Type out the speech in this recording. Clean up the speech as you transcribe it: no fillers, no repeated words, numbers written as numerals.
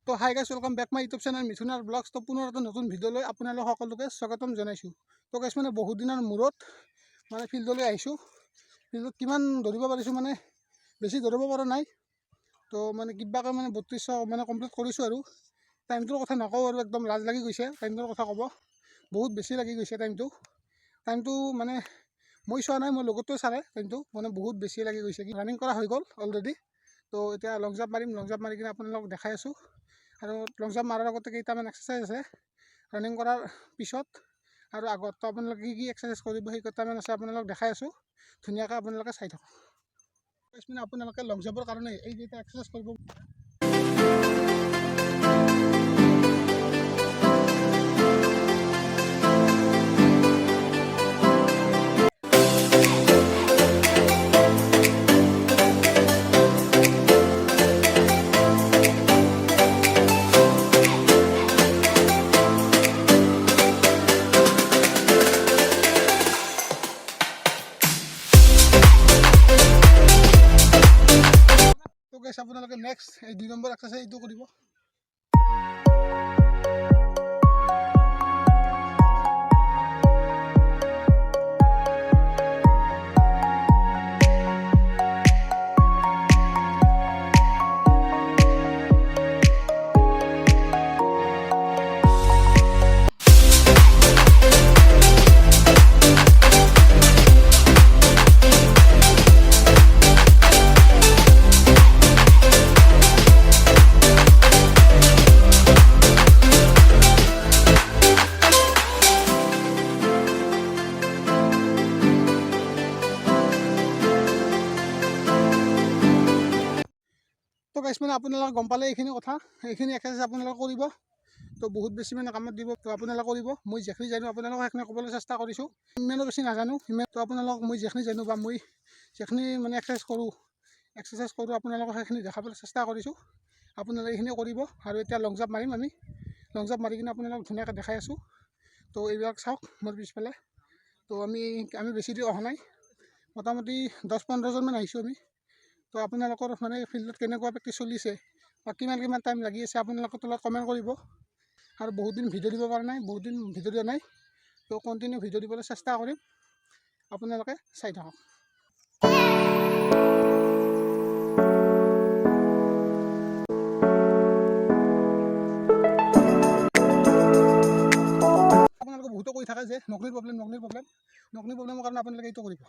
তো hi guys, welcome back my YouTube channel মিথুনাৰ vlogs. তো পুনৰ এটা নতুন ভিডিঅ'লৈ আপোনালোক সকলোকে স্বাগতম জনাইছোঁ। তো গাইছ মানে বহুত দিনৰ মূৰত মানে ফিল্ডলৈ আহিছোঁ। ফিল্ডত কিমান দৌৰিব পাৰিছোঁ মানে বেছি দৌৰিব পৰা নাই। তো মানে কিবাকৈ মানে 3200 মানে কমপ্লিট কৰিছোঁ আৰু টাইমটোৰ কথা নকওঁ আৰু একদম লাজ লাগি গৈছে টাইমটোৰ কথা ক'ব। বহুত বেছি লাগি গৈছে টাইমটো মানে মই চোৱা নাই, মোৰ লগতোৱে চালে টাইমটো মানে বহুত বেছি লাগি গৈছে। ৰানিং কৰা হৈ গ'ল অলৰেডি। তো এতিয়া লং জাম্প মাৰিম, লং জাম্প মাৰি কিনে আপোনালোকক দেখাই আছোঁ। আৰু লং জাম্প মাৰাৰ আগতে কেইটামান এক্সাৰচাইজ আছে ৰানিং কৰাৰ পিছত আৰু আগত। তো আপোনালোকে কি এক্সাৰচাইজ কৰিব সেই কেইটামান আছে আপোনালোকক দেখাই আছোঁ, ধুনীয়াকৈ আপোনালোকে চাই থাকক। মানে আপোনালোকে লং জাম্পৰ কাৰণে এইকেইটা এক্সাৰচাইজ কৰিব। তো গাইছ আপোনালোকে নেক্সট এই 2 নম্বৰ এক্সাৰচাইজ এইটো কৰিব। তো গাইছ মানে আপোনালোকে গম পালে এইখিনি কথা, এইখিনি এক্সাৰচাইজ আপোনালোকে কৰিব। তো বহুত বেছি মানে কামত দিব। তো আপোনালোকে কৰিব। মই যেখিনি জানো আপোনালোকক সেইখিনি ক'বলৈ চেষ্টা কৰিছোঁ। ইমানো বেছি নাজানো সিমান। তো আপোনালোকক মই যেখিনি জানো বা মই যেখিনি মানে এক্সাৰচাইজ কৰোঁ আপোনালোকক সেইখিনি দেখাবলৈ চেষ্টা কৰিছোঁ। আপোনালোকে এইখিনি কৰিব। আৰু এতিয়া লং জাম্প মাৰিম আমি। লং জাম্প মাৰি কিনে আপোনালোকক ধুনীয়াকৈ দেখাই আছোঁ। তো এইবিলাক চাওক মোৰ পিছফালে। তো আমি বেছি দেৰি অহা নাই, মোটামুটি 10-15জনমান আহিছোঁ আমি। তো আপোনালোকৰ মানে ফিল্ডত কেনেকুৱা প্ৰেক্টিছ চলিছে বা কিমান টাইম লাগি আছে আপোনালোকৰ তলত কমেণ্ট কৰিব। আৰু বহুত দিন ভিডিঅ' দিব পৰা নাই, বহুত দিন ভিডিঅ' দিয়া নাই। তো কণ্টিনিউ ভিডিঅ' দিবলৈ চেষ্টা কৰিম, আপোনালোকে চাই থাকক। আপোনালোকে বহুতো কৈ থাকে যে নকনিৰ প্ৰব্লেমৰ কাৰণে আপোনালোকে এইটো কৰিব।